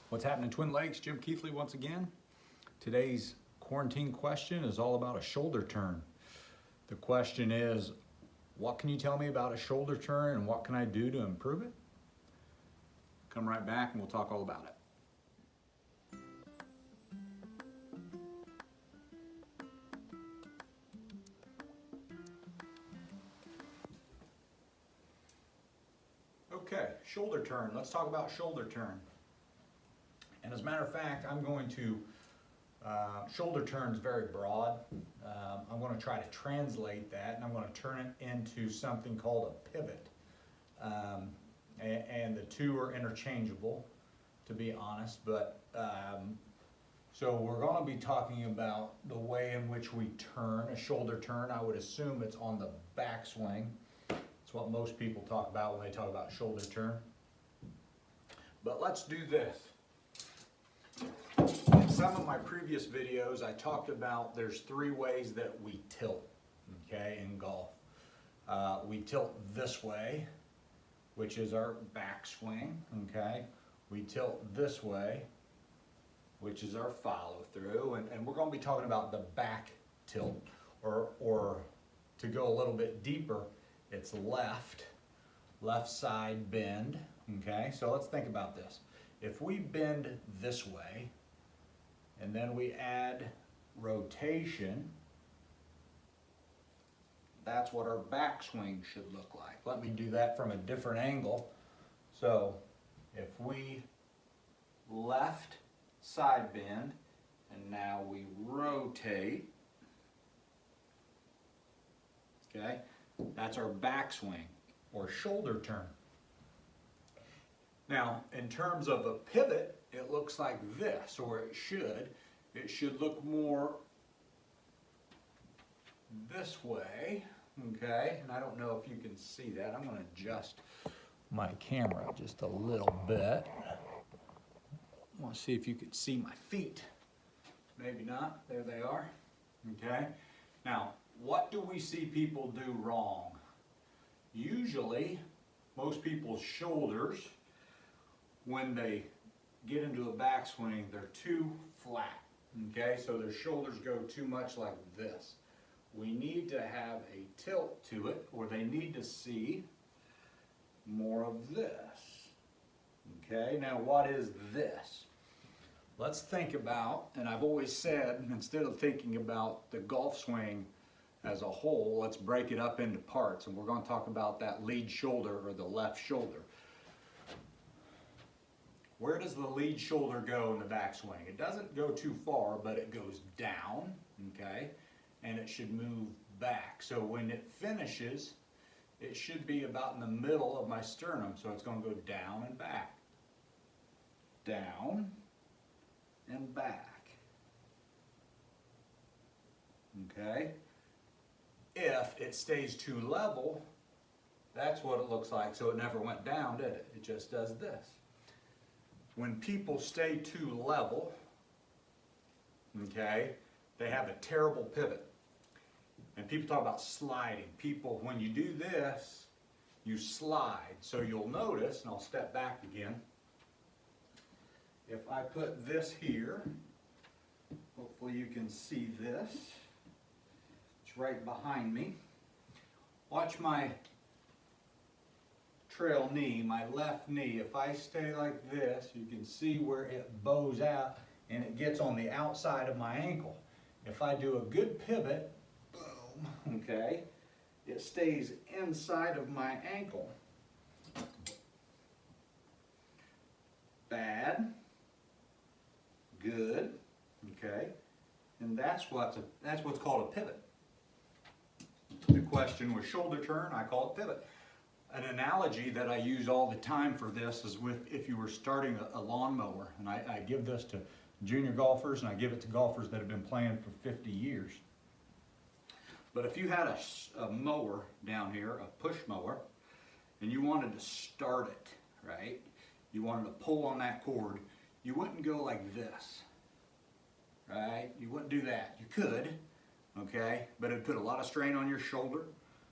What's happening, Twin Lakes? Jim Keithley once again. Today's quarantine question is all about a shoulder turn. The question is, what can you tell me about a shoulder turn and what can I do to improve it? Come right back and we'll talk all about it. Okay, shoulder turn. Let's talk about shoulder turn. And as a matter of fact, I'm going to, shoulder turn is very broad. I'm going to try to translate that, and I'm going to turn it into something called a pivot. And the two are interchangeable, to be honest. But so we're going to be talking about the way in which we turn a shoulder turn. I would assume it's on the backswing. It's what most people talk about when they talk about shoulder turn. But let's do this. In some of my previous videos, I talked about there's three ways that we tilt, okay, in golf. We tilt this way, which is our backswing, okay. We tilt this way, which is our follow through, and we're going to be talking about the back tilt, or to go a little bit deeper, it's left side bend, okay. So let's think about this. If we bend this way, and then we add rotation, that's what our backswing should look like. Let me do that from a different angle. So if we left side bend, and now we rotate, okay, that's our backswing or shoulder turn. Now, in terms of a pivot, it looks like this, or it should. It should look more this way, okay? And I don't know if you can see that. I'm going to adjust my camera just a little bit. I want to see if you can see my feet. Maybe not. There they are, okay? Now, what do we see people do wrong? Usually, most people's shoulders, when they get into a backswing, they're too flat, okay? So their shoulders go too much like this. We need to have a tilt to it, or they need to see more of this, okay? Now, what is this? Let's think about, and I've always said, instead of thinking about the golf swing as a whole, let's break it up into parts, and we're going to talk about that lead shoulder or the left shoulder. Where does the lead shoulder go in the backswing? It doesn't go too far, but it goes down, okay? And it should move back. So when it finishes, it should be about in the middle of my sternum. So it's going to go down and back. Down and back. Okay? If it stays too level, that's what it looks like. So it never went down, did it? It just does this. When people stay too level, okay, they have a terrible pivot. And people talk about sliding. People, when you do this, you slide. So you'll notice, and I'll step back again, if I put this here, hopefully you can see this. It's right behind me. Watch my trail knee, my left knee. If I stay like this, you can see where it bows out and it gets on the outside of my ankle. If I do a good pivot, boom, okay, it stays inside of my ankle. Bad, good, okay, and that's what's called a pivot. The question was shoulder turn, I call it pivot. An analogy that I use all the time for this is with if you were starting a lawnmower, and I give this to junior golfers and I give it to golfers that have been playing for 50 years. But if you had a mower down here, a push mower, and you wanted to start it, right? You wanted to pull on that cord, you wouldn't go like this, right? You wouldn't do that. You could, okay? But it'd put a lot of strain on your shoulder.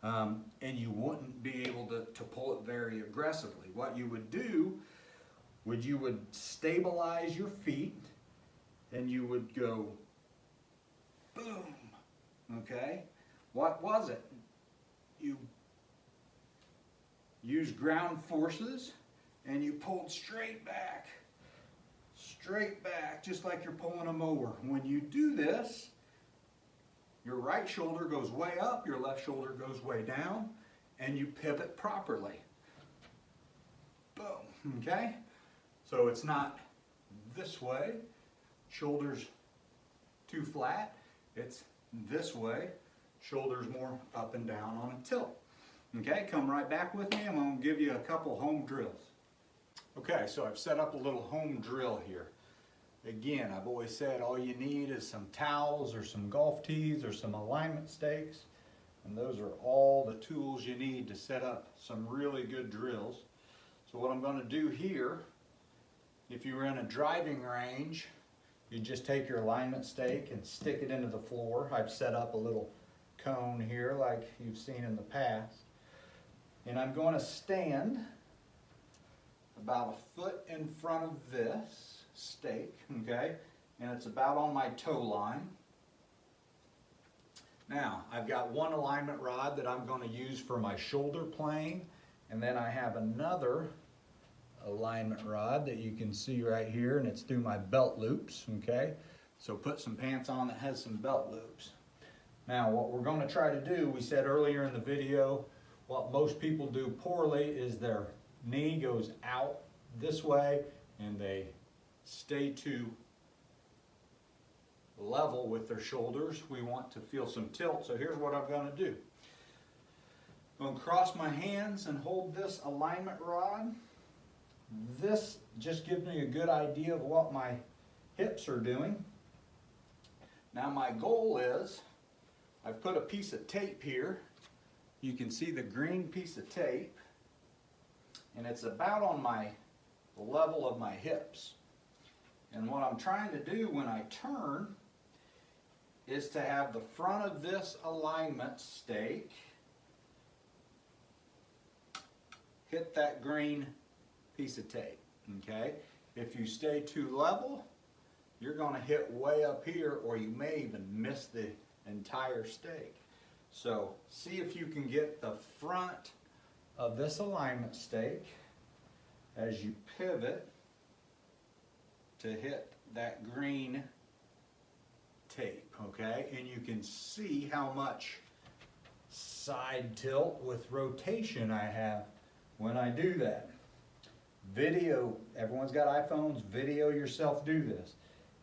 And you wouldn't be able to pull it very aggressively. What you would do you would stabilize your feet and you would go boom, okay? What was it? You used ground forces and you pulled straight back, just like you're pulling a mower. When you do this, your right shoulder goes way up, your left shoulder goes way down, and you pivot properly. Boom, okay? So it's not this way, shoulders too flat. It's this way, shoulders more up and down on a tilt. Okay, come right back with me. I'm going to give you a couple home drills. Okay, so I've set up a little home drill here. Again, I've always said all you need is some towels or some golf tees or some alignment stakes. And those are all the tools you need to set up some really good drills. So what I'm going to do here, if you were in a driving range, you just take your alignment stake and stick it into the floor. I've set up a little cone here like you've seen in the past. And I'm going to stand about a foot in front of this stake, okay? And it's about on my toe line. Now, I've got one alignment rod that I'm going to use for my shoulder plane, and then I have another alignment rod that you can see right here, and it's through my belt loops, okay? So put some pants on that has some belt loops. Now, what we're going to try to do, we said earlier in the video, what most people do poorly is their knee goes out this way and they stay too level with their shoulders. We want to feel some tilt, so here's what I'm going to do. I'm going to cross my hands and hold this alignment rod. This just gives me a good idea of what my hips are doing. Now my goal is, I've put a piece of tape here. You can see the green piece of tape, and it's about on the level of my hips. And what I'm trying to do when I turn is to have the front of this alignment stake hit that green piece of tape, okay? If you stay too level, you're going to hit way up here, or you may even miss the entire stake. So see if you can get the front of this alignment stake as you pivot to hit that green tape, okay? And you can see how much side tilt with rotation I have when I do that. Video, everyone's got iPhones, video yourself do this.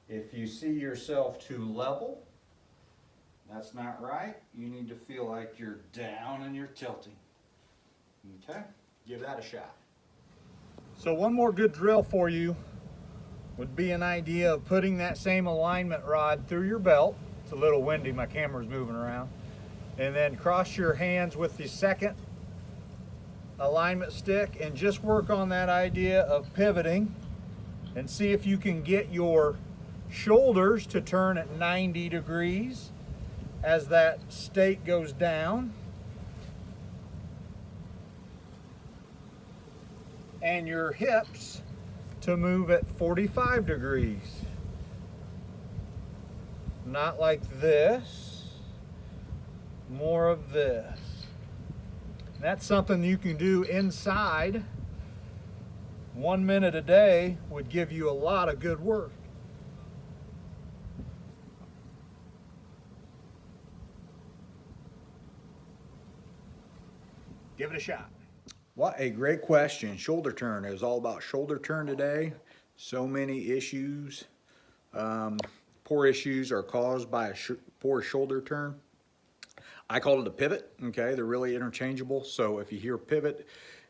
If you see yourself too level, that's not right. You need to feel like you're down and you're tilting. Okay? Give that a shot. So one more good drill for you would be an idea of putting that same alignment rod through your belt. It's a little windy, my camera's moving around. And then cross your hands with the second alignment stick and just work on that idea of pivoting and see if you can get your shoulders to turn at 90 degrees as that stake goes down, and your hips to move at 45 degrees. Not like this, more of this. That's something you can do inside. 1 minute a day would give you a lot of good work. Give it a shot. What a great question. Shoulder turn. It was all about shoulder turn today. So many issues. Poor issues are caused by a poor shoulder turn. I call it a pivot, okay? They're really interchangeable. So if you hear pivot,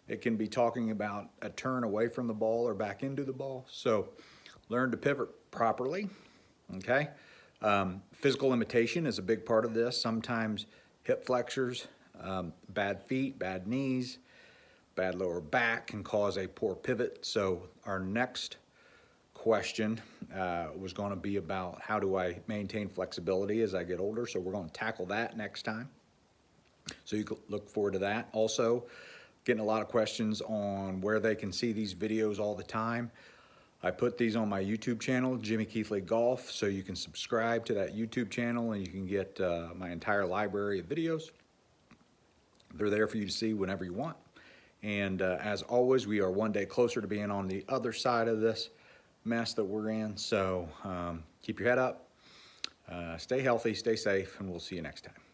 it can be talking about a turn away from the ball or back into the ball. So learn to pivot properly, okay? Physical limitation is a big part of this. Sometimes hip flexors, bad feet, bad knees, bad lower back can cause a poor pivot. So our next question was going to be about how do I maintain flexibility as I get older. So we're going to tackle that next time. So you can look forward to that. Also, getting a lot of questions on where they can see these videos all the time. I put these on my YouTube channel, Jimmy Keithley Golf, so you can subscribe to that YouTube channel and you can get my entire library of videos. They're there for you to see whenever you want. And as always, we are one day closer to being on the other side of this mess that we're in. So keep your head up, stay healthy, stay safe, and we'll see you next time.